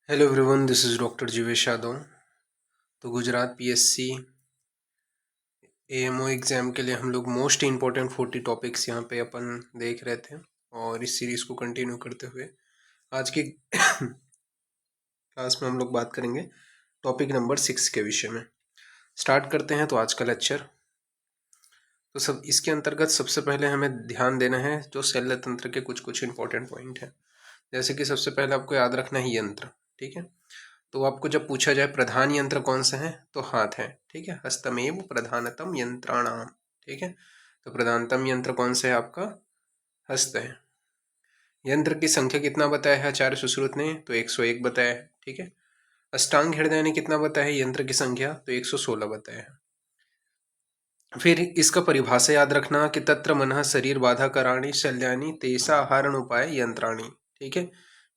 Hello everyone, this is doctor Jeevesh Yadav. तो Gujarat PSC AMO exam के लिए हम लोग मोस्ट इम्पॉर्टेंट 40 टॉपिक्स यहाँ पे अपन देख रहे थे और इस सीरीज़ को कंटिन्यू करते हुए आज की क्लास में हम लोग बात करेंगे टॉपिक नंबर 6 के विषय में। स्टार्ट करते हैं तो आज का लेक्चर। तो सब इसके अंतर्गत सबसे पहले हमें ध्यान देना है जो शल्य तंत्र के कुछ कुछ इंपॉर्टेंट पॉइंट हैं। जैसे कि सबसे पहले आपको याद रखना है यंत्र, ठीक है। तो आपको जब पूछा जाए प्रधान यंत्र कौन सा है तो हाथ है, ठीक है। हस्तमेव प्रधानतम यंत्राणाम, ठीक है। तो प्रधानतम यंत्र कौन सा है आपका, हस्त है। यंत्र की संख्या कितना बताया है आचार्य सुश्रुत ने, तो 101 बताया है, ठीक है। अष्टांग हृदय ने कितना बताया है यंत्र की संख्या, तो 116 बताया है। फिर इसका परिभाषा याद रखना कि तत्र मनः शरीर बाधा कराणी शल्यानी तेसा आहरण उपाय यंत्राणी, ठीक है।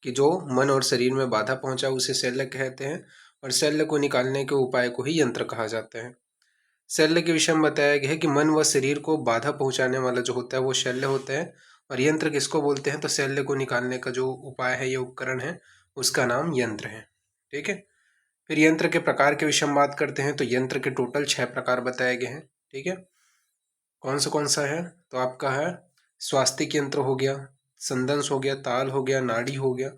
कि जो मन और शरीर में बाधा पहुंचा उसे शल्य कहते हैं और शल्य को निकालने के उपाय को ही यंत्र कहा जाता है। शल्य के विषय में बताया गया है कि मन व शरीर को बाधा पहुंचाने वाला जो होता है वो शल्य होता है और यंत्र किसको बोलते हैं, तो शल्य को निकालने का जो उपाय है, ये उपकरण है, उसका नाम यंत्र है, ठीक है। फिर यंत्र के प्रकार के विषय में बात करते हैं तो यंत्र के टोटल 6 प्रकार बताए गए हैं, ठीक है। कौन सा है, तो आपका है स्वास्तिक यंत्र हो गया, संदंश हो गया, ताल हो गया, नाड़ी हो गया,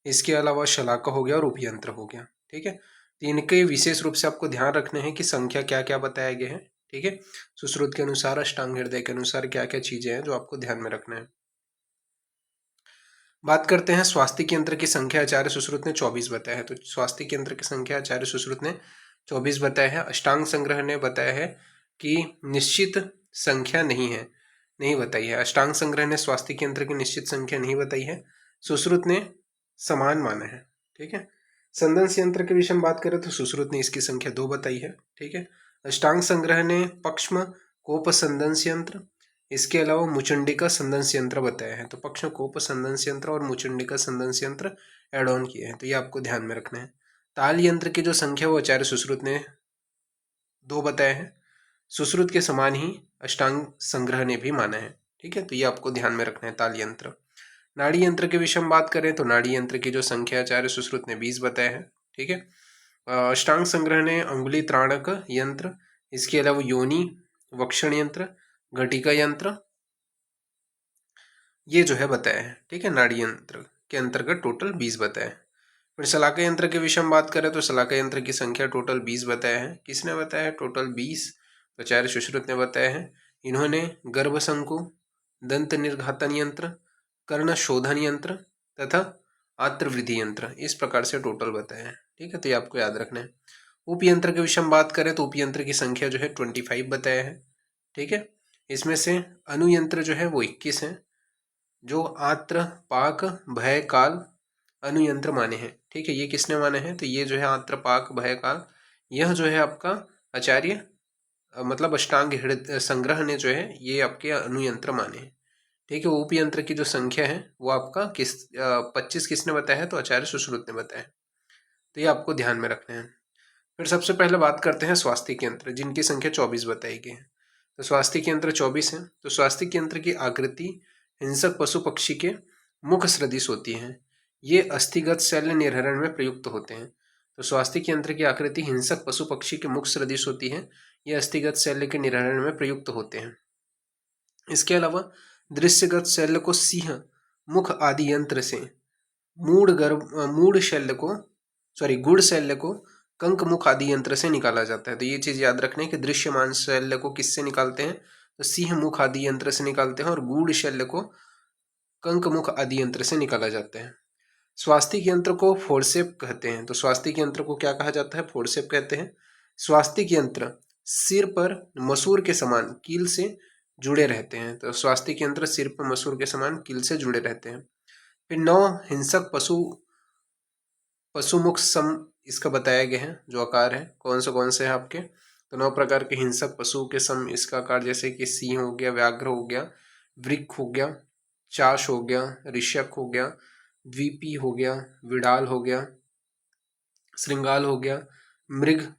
इसके अलावा शलाका हो गया और उपयंत्र हो गया, ठीक है। तो इनके विशेष रूप से आपको ध्यान रखने हैं कि संख्या क्या क्या बताए गए हैं, ठीक है। सुश्रुत के अनुसार, अष्टांग हृदय के अनुसार क्या क्या चीजें हैं जो आपको ध्यान में रखना है। बात करते हैं स्वास्तिक यंत्र की संख्या आचार्य सुश्रुत ने 24 बताया है। तो स्वास्तिक यंत्र की संख्या आचार्य सुश्रुत ने 24 बताया है। अष्टांग संग्रह ने बताया है कि निश्चित संख्या नहीं है, नहीं बताई है। अष्टांग संग्रह ने स्वास्तिक यंत्र की निश्चित संख्या नहीं बताई है, सुश्रुत ने समान माना है, ठीक है। संदंश यंत्र के विषय में बात करें तो सुश्रुत ने इसकी संख्या 2 बताई है, ठीक है। अष्टांग संग्रह ने पक्ष्म कोप संदंश यंत्र, इसके अलावा मुचंडिका संदंश यंत्र बताया है। तो पक्ष कोप संदंश यंत्र और मुचंडिका संदंश यंत्र एड ऑन किए हैं, तो ये आपको ध्यान में रखना है। ताल यंत्र की जो संख्या वो आचार्य सुश्रुत ने 2 बताया है, सुश्रुत के समान ही अष्टांग संग्रह ने भी माना है, ठीक है। तो ये आपको ध्यान में रखना है ताल यंत्र। नाड़ी यंत्र के विषय में बात करें तो नाड़ी यंत्र की जो संख्या आचार्य सुश्रुत ने 20 बताया है, ठीक है। अष्टांग संग्रह ने अंगुली त्राणक यंत्र, इसके अलावा योनि वक्षण यंत्र, घटिका यंत्र, ये जो है बताया है, ठीक है। नाड़ी यंत्र के अंतर्गत टोटल 20 बताया है। फिर शलाका यंत्र के विषय में बात करें तो शलाका यंत्र की संख्या टोटल 20 बताया है। किसने बताया है टोटल 20, तो आचार्य सुश्रुत ने बताया है। इन्होंने गर्भशंकु, दंत निर्घातन यंत्र, कर्ण शोधन यंत्र तथा आत्रवृद्धि यंत्र, इस प्रकार से टोटल बताया है, ठीक है। तो ये आपको याद रखना है। उपयंत्र के विषय में बात करें तो उपयंत्र की संख्या जो है 25 बताया है, ठीक है। इसमें से अनुयंत्र जो है वो 21 है, जो आत्र पाक भय काल अनुयंत्र माने हैं, ठीक है। ये किसने माने हैं, तो ये जो है आत्र पाक भय काल, यह जो है आपका आचार्य मतलब अष्टांग हृदय संग्रह ने जो है ये आपके अनुयंत्र माने हैं, ठीक है। उपयंत्र की जो संख्या है वो आपका 25 किसने बताया है, तो आचार्य सुश्रुत ने बताया। तो ये आपको ध्यान में रखना है। फिर सबसे पहले बात करते हैं स्वास्तिक यंत्र, जिनकी संख्या 24 बताई गई है। तो स्वास्तिक यंत्र 24 है। तो स्वास्तिक यंत्र की आकृति हिंसक पशु पक्षी के मुख सदृश होती है। ये अस्थिगत शल्य निर्हरण में प्रयुक्त होते हैं। तो स्वास्तिक यंत्र की आकृति हिंसक पशु पक्षी के मुख सदृश होती है। ये अस्थिगत शल्य के निर्हरण में प्रयुक्त होते हैं। इसके अलावा दृश्यगत शल्य को सिंह मुख आदि यंत्र से मूढ़ शल्य को गुड़ शल्य को कंक मुख आदि यंत्र से निकाला जाता है। तो ये चीज याद रखना है कि दृश्यमान शल्य को किससे निकालते हैं, तो सिंह मुख आदि यंत्र से निकालते हैं और गूढ़ शल्य को कंक मुख आदि यंत्र से निकाला जाता है। स्वास्तिक यंत्र को फोर्सेप कहते हैं। तो स्वास्तिक यंत्र को क्या कहा जाता है, फोर्सेप कहते हैं। स्वास्तिक यंत्र सिर पर मसूर के समान कील से जुड़े रहते हैं। तो स्वास्तिक यंत्र सिर पर मसूर के समान कील से जुड़े रहते हैं। फिर 9 हिंसक पशुमुख सम इसका बताया गया है, जो आकार है कौन से है आपके, तो 9 प्रकार के हिंसक पशु के सम इसका आकार, जैसे कि सिंह हो गया, व्याघ्र हो गया, वृक्क हो गया, चाश हो गया, ऋषक हो गया, द्वीपी हो गया, विडाल हो गया, श्रृंगाल हो गया, मृग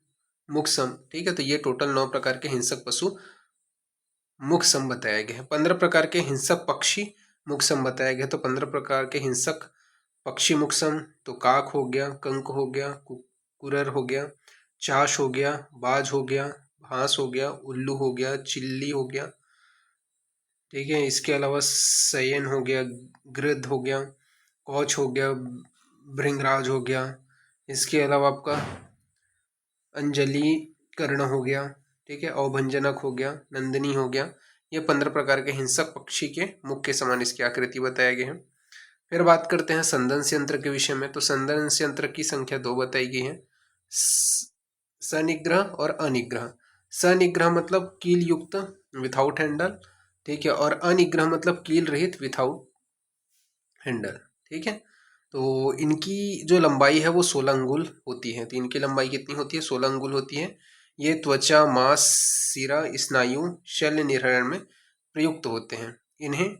मुख सम, ठीक है। तो ये टोटल 9 प्रकार के हिंसक पशु मुख सम बताया गया है। 15 प्रकार के हिंसक पक्षी मुख सम बताया गया। तो 15 प्रकार के हिंसक पक्षी मुख सम तो काक हो गया, कंक हो गया, कुरर हो गया, चाश हो गया, बाज हो गया, भांस हो गया, उल्लू हो गया, चिल्ली हो गया, ठीक है। इसके अलावा सयन हो गया, गृध हो गया, कौच हो गया, भृंगराज हो गया। इसके अलावा आपका अंजलि कर्ण हो गया, ठीक है, अवभंजनक हो गया, नंदिनी हो गया। ये 15 प्रकार के हिंसक पक्षी के मुख के समान इसकी आकृति बताए गए हैं। फिर बात करते हैं संदंश यंत्र के विषय में। तो संदंश यंत्र की संख्या 2 बताई गई है, सनिग्रह और अनिग्रह। सनिग्रह मतलब कील युक्त विथाउट हैंडल, ठीक है, और अनिग्रह मतलब कील रहित विथाउट हैंडल, ठीक है। तो इनकी जो लंबाई है वो 16 अंगुल होती है। तो इनकी लंबाई कितनी होती है? 16 अंगुल होती है। ये त्वचा, मांस, सिरा, स्नायु, शल्य निर्हरण में प्रयुक्त होते हैं। इन्हें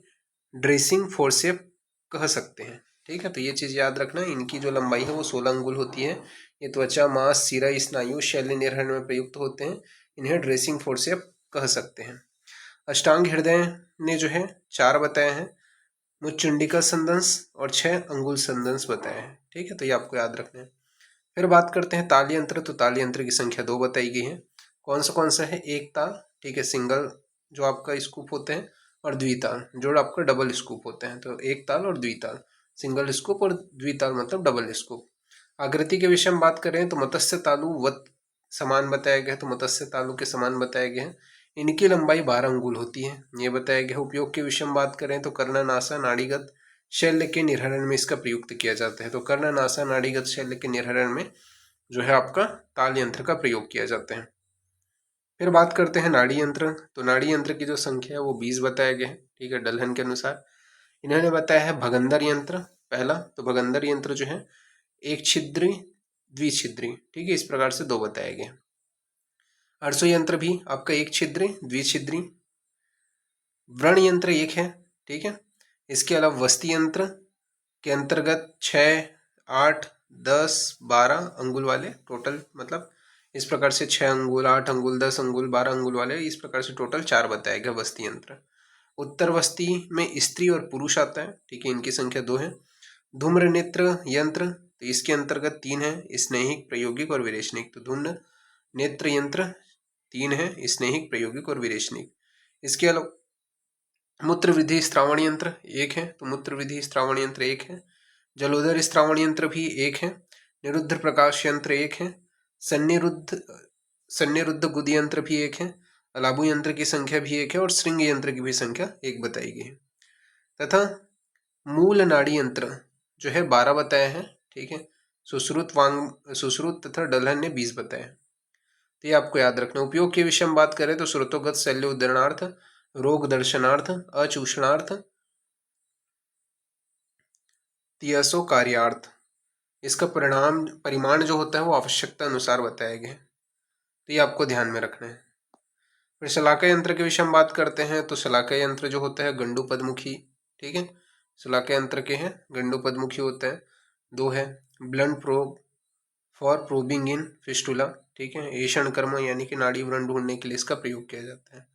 ड्रेसिंग फोर्सेप कह सकते हैं, ठीक है। तो ये चीज़ याद रखना, इनकी जो लंबाई है वो 16 अंगुल होती है। ये त्वचा, मांस, सिरा, स्नायु, शल्य निर्हरण में प्रयुक्त होते हैं। इन्हें ड्रेसिंग फोर्सेप कह सकते हैं। अष्टांग हृदय ने जो है 4 बताए हैं, मुचुंडिका संदंश और 6 अंगुल संदंश बताए हैं, ठीक है। तो ये आपको याद रखना है। फिर बात करते हैं ताल यंत्र। तो ताल यंत्र की संख्या 2 बताई गई है। कौन सा है? एक ताल, ठीक है, सिंगल जो आपका स्कूप होते हैं, और द्विताल जो आपका डबल स्कूप होते हैं। तो एक ताल और द्विताल, सिंगल स्कूप, और द्विताल मतलब डबल स्कूप। आकृति के विषय में बात करें तो मत्स्य तालु वत समान बताया गया है। तो मत्स्य तालु के समान बताया गया है। इनकी लंबाई 12 अंगुल होती है, ये बताया गया। उपयोग के विषय में बात करें तो कर्णनासा नाड़ीगत शल्य के निर्हरण में इसका प्रयुक्त किया जाता है। तो कर्णनासा नाड़ीगत शल्य के निर्हरण में जो है आपका ताल यंत्र का प्रयोग किया जाता है। फिर बात करते हैं नाड़ी यंत्र। तो नाड़ी यंत्र की जो संख्या है वो 20 बताया गया है, ठीक है, डलहन के अनुसार। इन्होंने बताया है भगंदर यंत्र पहला। तो भगंदर यंत्र जो है एक छिद्री, द्विछिद्री, ठीक है, इस प्रकार से 2 बताए गए। अर्सो यंत्र भी आपका एक छिद्री, द्विछिद्री। व्रण यंत्र एक है, ठीक है। इसके अलावा वस्ती यंत्र के अंतर्गत 6, 8, 10, 12 अंगुल वाले टोटल, मतलब इस प्रकार से 6 अंगुल, 8 अंगुल, 10 अंगुल, 12 अंगुल वाले, इस प्रकार से टोटल 4 बताया गया वस्ती यंत्र। उत्तर वस्ती में स्त्री और पुरुष आता है, ठीक है, इनकी संख्या 2 है। धूम्र नेत्र यंत्र, तो इसके अंतर्गत 3 है, स्नेहिक, प्रायोगिक और विरेचनिक। तो धूम्र नेत्र यंत्र 3 है, स्नेहिक, प्रायोगिक और विरेचनिक। इसके अलावा मूत्र विधि श्रावण यंत्र 1 है। तो मूत्र विधि श्रावण यंत्र 1 है। जलोदर श्रावण यंत्र भी 1 है। निरुद्ध प्रकाश यंत्र 1 है। सन्निरुद्ध गुद यंत्र भी 1 है। अलाबु यंत्र की संख्या भी 1 है, और श्रृंग यंत्र की भी संख्या 1 बताई गई है। तथा मूल नाड़ी यंत्र जो है 12 बताया है, ठीक है। सुश्रुत तथा डलहन ने 20 बताया। तो ये आपको याद रखना। उपयोग के विषय में बात करें तो श्रुतोगत शल्य उद्धरणार्थ, रोग दर्शनार्थ, अचूषणार्थ, तियसो कार्यार्थ। इसका परिमाण जो होता है वो आवश्यकता अनुसार बताया गया है, तो ये आपको ध्यान में रखना है। फिर शलाका यंत्र के विषय में बात करते हैं। तो शलाका यंत्र जो होता है गंडू पद्मुखी, ठीक है, शलाका यंत्र के हैं गंडू पद्मुखी होता है। 2 है। Blunt probe for probing in fistula, ठीक है, ऐषण कर्म यानी कि नाड़ी व्रण ढूंढने के लिए इसका प्रयोग किया जाता है।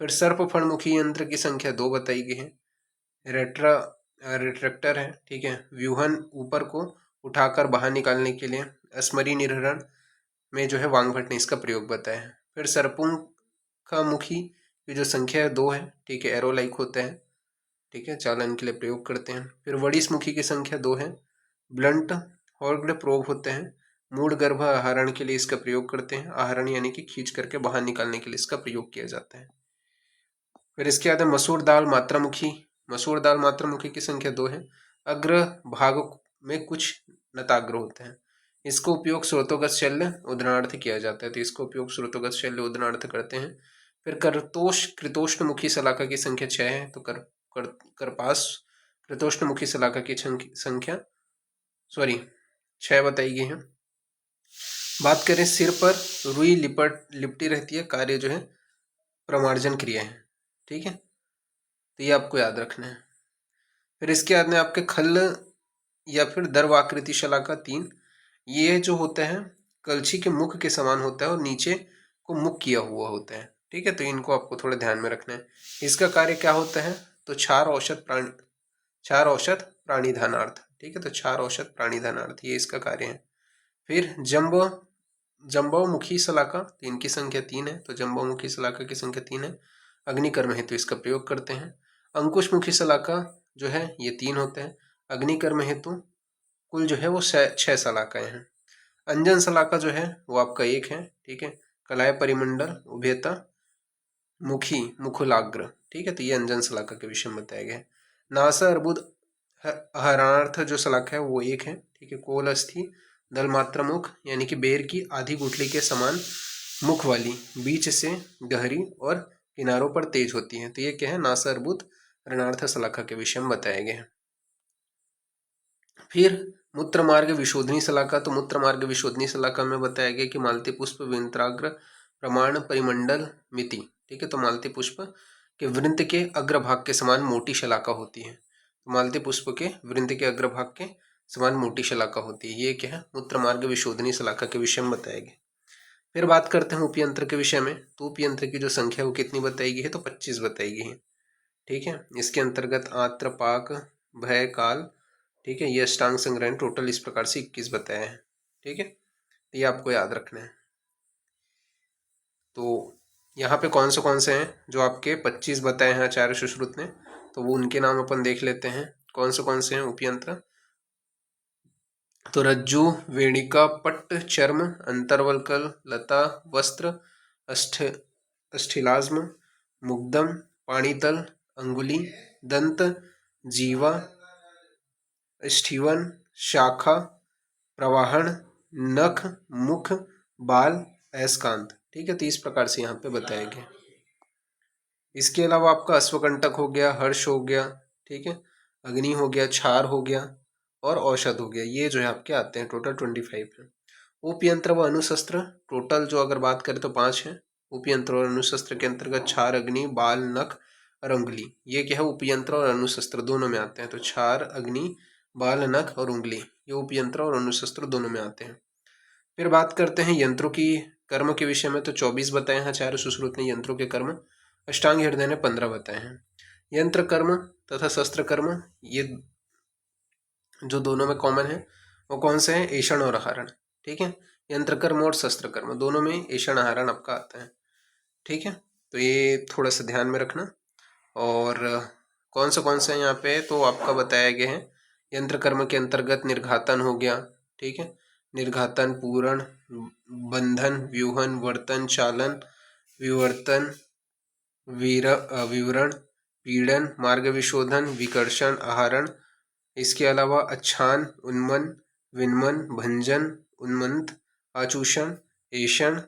फिर सर्प फणमुखी यंत्र की संख्या 2 बताई गई है। रिट्रैक्टर है, ठीक है, व्यूहन ऊपर को उठाकर बाहर निकालने के लिए। अस्मरी निर्हरण में जो है वांगभट ने इसका प्रयोग बताया है। फिर सर्पुंखमुखी की जो संख्या 2 है, ठीक है, एरो लाइक होता है, ठीक है, चालन के लिए प्रयोग करते हैं। फिर वड़िसमुखी की संख्या 2 है। ब्लंट हॉर्ग्ड प्रोब होते हैं, मूड गर्भ आहरण के लिए इसका प्रयोग करते हैं। आहरण यानी कि खींच करके बाहर निकालने के लिए इसका प्रयोग किया जाता है। फिर इसके बाद है मसूर दाल मात्रामुखी। मसूर दाल मात्रामुखी की संख्या 2 है। अग्र भाग में कुछ नताग्र होते हैं। इसका उपयोग स्रोतोगत शल्य उदरणार्थ किया जाता है। तो इसका उपयोग स्रोतोगत शल्य उदरणार्थ करते हैं। फिर कृतोष्णमुखी शलाका की संख्या 6 है। तो करपास कृतोष्णमुखी शलाका की संख्या 6 बताई गई है। बात करें सिर पर रुई लिपटी रहती है, कार्य जो है प्रमार्जन क्रिया है, ठीक है, तो ये आपको याद रखना है। फिर इसके बाद में आपके खल या फिर दर्वाकृति शलाका 3, ये जो होता है कलछी के मुख के समान होता है और नीचे को मुख किया हुआ होता है, ठीक है। तो इनको आपको थोड़ा ध्यान में रखना है। इसका कार्य क्या होता है? तो क्षार औषध क्षार औषध प्राणिधानार्थ, ठीक है। तो क्षार औषध प्राणिधानार्थ ये इसका कार्य है। फिर जंबोमुखी शलाका, तो इनकी संख्या 3 है, तो जंबोमुखी शलाका की संख्या 3 है। अग्निकर्म हेतु इसका प्रयोग करते हैं। अंकुशमुखी शलाका जो है ये 3 होते हैं। अग्निकर्म हेतु कुल जो है वो 6 शलाकाएं हैं। अंजन शलाका जो है वो आपका 1 है, ठीक है। कलाय परिमंडल उभयता मुखी मुखुलाग्र, ठीक है। तो ये अंजन शलाका के विषय में बताया गया है। नासा अर्बुद हरणार्थ जो शलाका है वो 1 है, ठीक है। कोल अस्थि दल मात्र मुख, यानी कि बेर की आधी गुठली के समान मुख वाली, बीच से गहरी और किनारों पर तेज होती है। तो ये क्या है, नासा अर्बुद हरणार्थ शलाका के विषय में बताया गया है। फिर मूत्र मार्ग विशोधनी शलाका, तो मूत्र मार्ग विशोधनी शलाका में बताया गया कि मालती पुष्प विंत्राग्र प्रमाण परिमंडल मिति, ठीक है। तो मालती पुष्प के वृंत के अग्रभाग के समान मोटी शलाका होती है। तो मालती पुष्प के वृंत के अग्रभाग के समान मोटी शलाका होती है। ये क्या है, मूत्र मार्ग विशोधनी शलाका के विषय में बताया गया। फिर बात करते हैं उपयंत्र के विषय में। तो उपयंत्र की जो संख्या वो कितनी बताई गई है, तो 25 बताई गई है, ठीक है। इसके अंतर्गत आत्र पाक भय काल, ठीक है, ये अष्टांग संग्रह टोटल इस प्रकार से 21 बताया है, ठीक है। तो ये आपको याद रखना है। तो यहाँ पे कौन से हैं जो आपके 25 बताए हैं आचार्य सुश्रुत ने, तो वो उनके नाम अपन देख लेते हैं। कौन से हैं उपयंत्र, तो रज्जु, वेणिका, पट्ट, चर्म, अंतर्वलकल, लता, वस्त्र, अस्थिलाज्म, मुग्धम, पाणितल, अंगुली, दंत, जीवा, स्टीवन, शाखा, प्रवाहन, नख, मुख, बाल, अयस्कांत, ठीक है। तो इस प्रकार से यहाँ पे बताया गया। इसके अलावा आपका अश्वकंटक हो गया, हर्ष हो गया, ठीक है, अग्नि हो गया, क्षार हो गया और औषध हो गया। ये जो है आपके आते हैं, टोटल 25 है। उपयंत्र व अनुशस्त्र टोटल जो अगर बात करें तो 5 है। उपयंत्र और अनुशस्त्र के अंतर्गत क्षार, अग्नि, बाल, नख और उंगली, ये क्या है, उपयंत्र और अनुशस्त्र दोनों में आते हैं। तो क्षार, अग्नि, बाल, नख और उंगली, ये उपयंत्र और अनुशस्त्र दोनों में आते हैं। फिर बात करते हैं यंत्रों की कर्म के विषय में। तो 24 बताए हैं आचार्य सुश्रुत ने यंत्रों के कर्म। अष्टांग हृदय ने 15 बताए हैं। यंत्र कर्म तथा शस्त्र कर्म ये जो दोनों में कॉमन है वो कौन से हैं, ऐषण और आहरण, ठीक है। यंत्र कर्म और शस्त्र कर्म दोनों में ऐषण आहरण आपका आता है, ठीक है। तो ये थोड़ा सा ध्यान में रखना। और कौन से यहाँ पे तो आपका बताया गया है। यंत्र कर्म के अंतर्गत निर्घातन हो गया, ठीक है। निर्घातन, पूरण, बंधन, व्यूहन, वर्तन, चालन, विवर्तन, विवरण, पीड़न, मार्ग विशोधन, विकर्षण, आहरण। इसके अलावा अच्छान, उन्मन, विन्मन, भंजन, उन्मंत, आचूषण, ऐषण,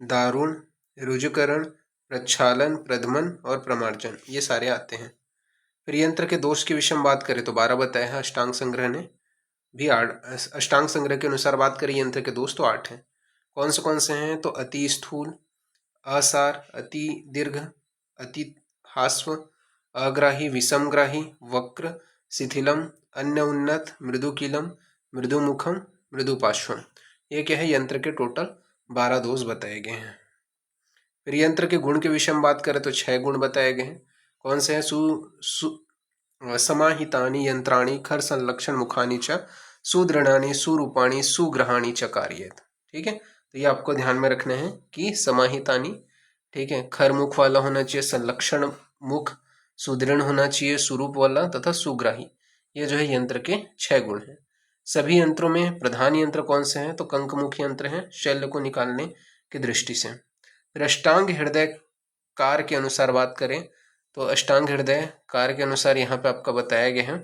दारुण, रुजुकरण, प्रक्षालन, प्रधमन और प्रमार्जन, ये सारे आते हैं। फिर यंत्र के दोष के विषय में बात करें तो 12 बताए हैं अष्टांग संग्रह ने भी। 8 अष्टांग संग्रह के अनुसार बात करें यंत्र के दोष तो 8 हैं। कौन से हैं, तो अति स्थूल, असार, अति दीर्घ, अति हास्व, अग्राही, विषमग्राही, वक्र, शिथिलम, अन्य उन्नत, मृदुकीलम, मृदुमुखम, मृदुपार्श्वम, ये क्या है, यंत्र के टोटल 12 दोष बताए गए हैं। फिर यंत्र के गुण के विषय में बात करें तो 6 गुण बताए गए हैं। कौन से हैं, समाहितानि यंत्राणि खर संलक्षण मुखानि च सुदृढ़ानि सुरूपाणि सुग्रहाणि च कार्येत, ठीक है। तो ये आपको ध्यान में रखना है कि समाहितानि, ठीक है, खर मुख वाला होना चाहिए, संलक्षण मुख, सुदृढ़ होना चाहिए, सुरूप वाला तथा सुग्राही, ये जो है यंत्र के 6 गुण हैं। सभी यंत्रों में प्रधान यंत्र कौन से हैं, तो कंकमुखी यंत्र हैं शल्य को निकालने की दृष्टि से। अष्टांग हृदय कार के अनुसार बात करें तो अष्टांग हृदय कार के अनुसार यहाँ पे आपका बताया गया है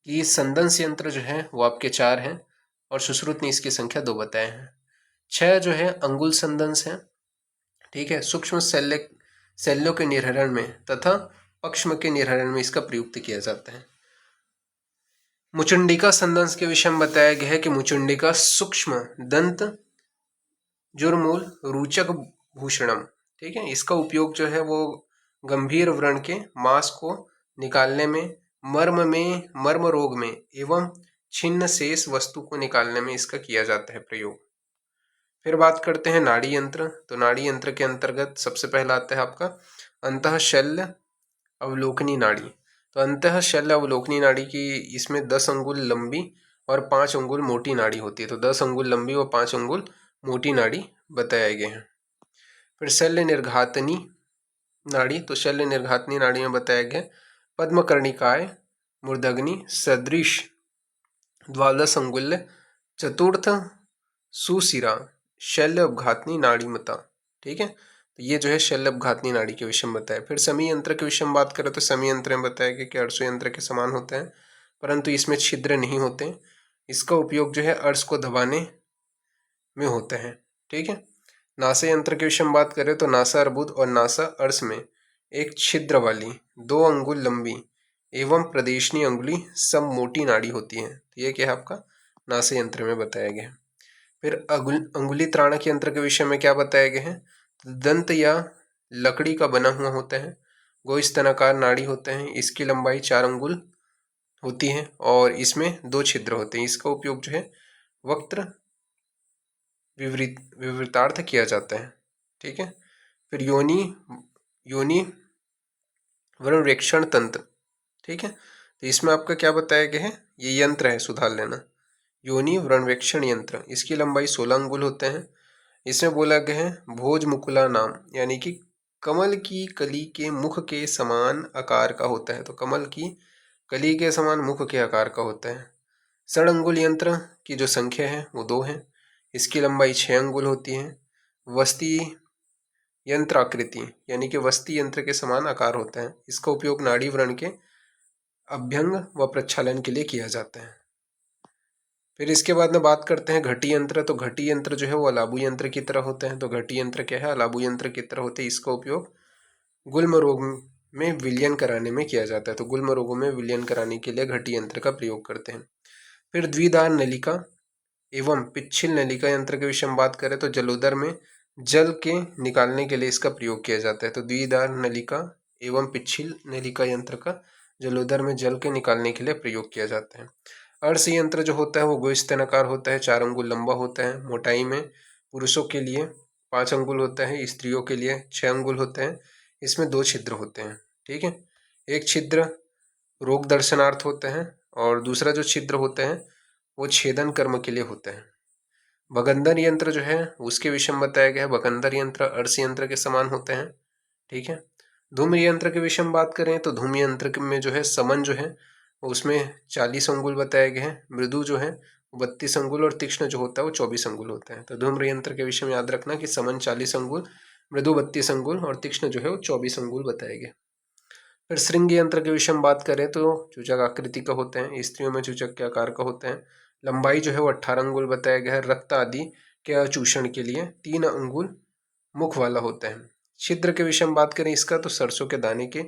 कि संदंश यंत्र जो है वो आपके 4 हैं और सुश्रुत ने इसकी संख्या 2 बताए हैं। 6 जो है अंगुल संदंश है, ठीक है, सूक्ष्म शल्यों के निर्हरण में तथा पक्ष्म के निर्हरण में इसका प्रयुक्त किया जाता है। मुचुंडिका संदंश के विषय में बताया गया है कि मुचुंडिका सूक्ष्म दंत जुर्मूल रूचक भूषणम, ठीक है, इसका उपयोग जो है वो गंभीर व्रण के मांस को निकालने में, मर्म रोग में एवं छिन्न शेष वस्तु को निकालने में इसका किया जाता है प्रयोग। फिर बात करते हैं नाड़ी यंत्र। तो नाड़ी यंत्र के अंतर्गत सबसे पहला आता है आपका अंतःशल्य अवलोकनी नाड़ी। तो अंतः शल्य अवलोकनी नाड़ी की इसमें 10 अंगुल लंबी और 5 अंगुल मोटी नाड़ी होती है। तो 10 अंगुल लंबी और 5 अंगुल मोटी नाड़ी बताए गए हैं। फिर शल्य निर्घातनी नाड़ी, तो शल्य निर्घातनी नाड़ी में बताया गया पद्मकर्णिकाय मूर्धग्नि सदृश द्वादश अंगुल्य चतुर्थ सुशिरा शल्य अपघातनी नाड़ी मता। ठीक है, तो ये जो है शल्य अपघातनी नाड़ी के विषय में बताया। फिर समी यंत्र के विषय में बात करें तो समी यंत्र में बताया गया कि अर्सो यंत्र के समान होते हैं, परंतु इसमें छिद्र नहीं होते। इसका उपयोग जो है अर्स को दबाने में होते हैं। ठीक है, नासा यंत्र के विषय में बात करें तो नासा अर्बुद और नासा अर्स में एक छिद्र वाली 2 अंगुल लंबी एवं प्रदेशनी अंगुली सब मोटी नाड़ी होती है। तो ये क्या है आपका नासा यंत्र में बताया गया है। फिर अंगुली त्राणक यंत्र के विषय में क्या बताया गया है, दंत या लकड़ी का बना हुआ होता है, गोस्तनाकार नाड़ी होते हैं, इसकी लंबाई 4 अंगुल होती है और इसमें 2 छिद्र होते हैं। इसका उपयोग जो है वक्र विवृतार्थ किया जाता है। ठीक है, फिर योनि वृणवेक्षण तंत्र। ठीक है, तो इसमें आपका क्या बताया गया है, ये यंत्र है, सुधार लेना, योनि वृणवेक्षण यंत्र। इसकी लंबाई 16 अंगुल होते हैं। इसमें बोला गया है भोज मुकुला नाम, यानी कि कमल की कली के मुख के समान आकार का होता है। तो कमल की कली के समान मुख के आकार का होता है। षडंगुल यंत्र की जो संख्या है वो 2 है। इसकी लंबाई 6 अंगुल होती है। वस्ती यंत्र आकृति, यानी कि वस्ती यंत्र के समान आकार होता है। इसका उपयोग नाड़ी व्रण के अभ्यंग व प्रक्षालन के लिए किया जाता है। फिर इसके बाद में बात करते हैं घटी यंत्र। तो घटी यंत्र जो है वो अलाबू यंत्र की तरह होते हैं। तो घटी यंत्र क्या है, अलाबू यंत्र की तरह होते हैं। इसका उपयोग गुल्म रोग में विलयन कराने में किया जाता है। तो गुल्म रोगों में विलयन कराने के लिए घटी यंत्र का प्रयोग करते हैं। फिर द्विदार नलिका एवं पिच्छिल नलिका यंत्र के विषय में बात करें तो जलोदर में जल के निकालने के लिए इसका प्रयोग किया जाता है। तो द्विदार नलिका एवं पिच्छिल नलिका यंत्र का जलोदर में जल के निकालने के लिए प्रयोग किया जाता है। अर्स यंत्र जो होता है वो गोस्तनाकार होता है, 4 अंगुल लंबा होता है। मोटाई में पुरुषों के लिए 5 अंगुल होता है, स्त्रियों के लिए 6 अंगुल होते हैं। इसमें 2 छिद्र होते हैं। ठीक है, एक छिद्र रोग दर्शनार्थ होते हैं और दूसरा जो छिद्र होते हैं वो छेदन कर्म के लिए होते हैं। भगंदर यंत्र जो है उसके विषय में बताया गया है भगंदर यंत्र अर्स यंत्र के समान होते हैं। ठीक है, धूम्र यंत्र के विषय में बात करें तो धूम्र यंत्र में जो है समन जो है उसमें 40 अंगुल बताया गया है। मृदु जो है 32 अंगुल और तीक्ष्ण जो होता है वो 24 अंगुल होता है। तो धूम्र यंत्र के विषय में याद रखना कि समन 40 अंगुल, मृदु 32 अंगुल और तीक्ष्ण जो है वो 24 अंगुल बताया गया। फिर श्रृंग यंत्र के विषय में बात करें तो चूचक आकृति का होते हैं, स्त्रियों में चूचक के आकार का होते हैं। लंबाई जो है वो 18 अंगुल बताया गया है। रक्त आदि के अचूषण के लिए 3 अंगुल मुख वाला होता है। छिद्र के विषय में बात करें इसका तो सरसों के दाने के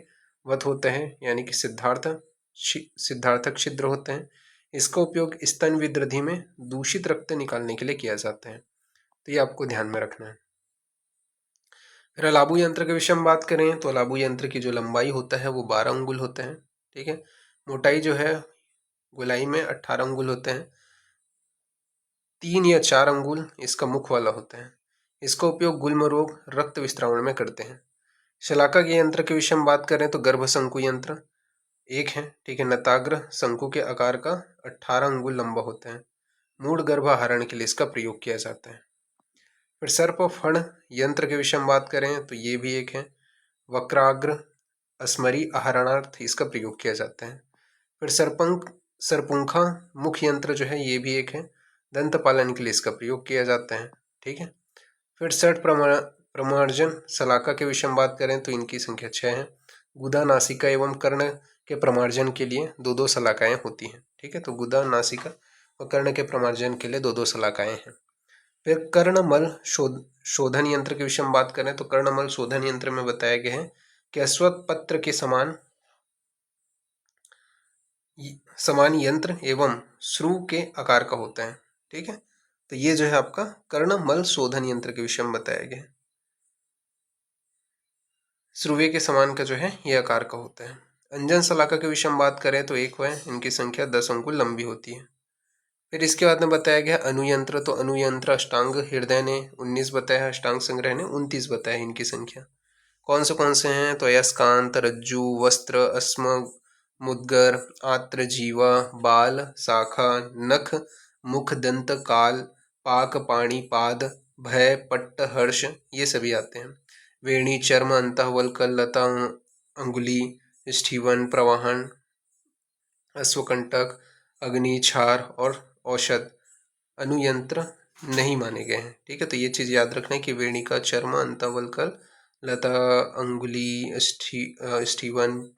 वत होते हैं, यानी कि सिद्धार्थक छिद्र होते हैं। इसका उपयोग स्तन विवृद्धि में दूषित रक्त निकालने के लिए किया जाता है। तो ये आपको ध्यान में रखना है। फिर अलाबू यंत्र के विषय में बात करें तो अलाबू यंत्र की जो लंबाई होता है वो 12 अंगुल होते हैं। ठीक है, मोटाई जो है गोलाई में 18 अंगुल होते हैं। 3 या 4 अंगुल इसका मुख वाला होता है। इसका उपयोग गुल्म रोग रक्त विस्त्रावण में करते हैं। शलाका के यंत्र के विषय में बात करें तो गर्भ शंकु यंत्र एक है। ठीक है, नताग्र शंकु के आकार का 18 अंगुल लंबा होता है। मूढ़ गर्भाहरण के लिए इसका प्रयोग किया जाता है। फिर सर्प फण यंत्र के विषय में बात करें तो ये भी एक है। वक्राग्र अस्मरी आहरणार्थ इसका प्रयोग किया जाता है। फिर सरपुंखा मुख यंत्र जो है ये भी एक है। दंत पालन के लिए इसका प्रयोग किया जाता है। ठीक है, फिर षट प्रमार्जन शलाका के विषय में बात करें तो इनकी संख्या 6 है। गुदा नासिका एवं कर्ण के प्रमार्जन के लिए 2-2 शलाकाएं होती हैं। ठीक है, तो गुदा नासिका और कर्ण के प्रमार्जन के लिए 2-2 शलाकाएं हैं। फिर कर्णमल शोधन यंत्र के विषय में बात करें तो कर्णमल शोधन यंत्र में बताया गया है कि अश्वत्थ पत्र के समान यंत्र एवं श्रु के आकार का होता है। ठीक है, तो ये जो है आपका कर्णमल शोधन यंत्र के विषय में बताया गया है। श्रुवे के समान का जो है ये आकार का होता है। अंजन शलाका के विषय में बात करें तो एक है, इनकी संख्या 10 अंगुल लंबी होती है। फिर इसके बाद में बताया गया अनुयंत्र। तो अनुयंत्र अष्टांग हृदय ने 19 बताया है, अष्टांग संग्रह ने 29 बताया है इनकी संख्या। कौन से हैं तो अयस्कांत, रज्जु, वस्त्र, अस्म, मुद्गर, आत्र, जीवा, बाल, शाखा, नख, मुख, दंत, काल, पाक, पाणी, पाद, भय, पट्ट, हर्ष, ये सभी आते हैं। वेणी, चर्म, अंतःवल्क, लता, अंगुली, स्टीवन, प्रवाहन, अश्वकंटक, अग्नि, क्षार और औषध अनुयंत्र नहीं माने गए हैं। ठीक है, तो ये चीज याद रखना है कि वेणिका, चर्म, अंतःवल्कल, लता, अंगुली, स्टीवन,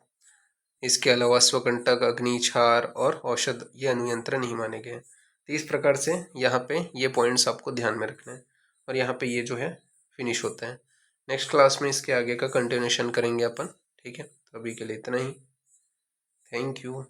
इसके अलावा अश्वकंटक, अग्नि, क्षार और औषध ये अनुयंत्र नहीं माने गए हैं। तो इस प्रकार से यहाँ पे ये पॉइंट्स आपको ध्यान में रखना है और यहाँ पे ये जो है फिनिश होता है। नेक्स्ट क्लास में इसके आगे का कंटिन्यूशन करेंगे अपन। ठीक है, तो अभी के लिए इतना ही। Thank you.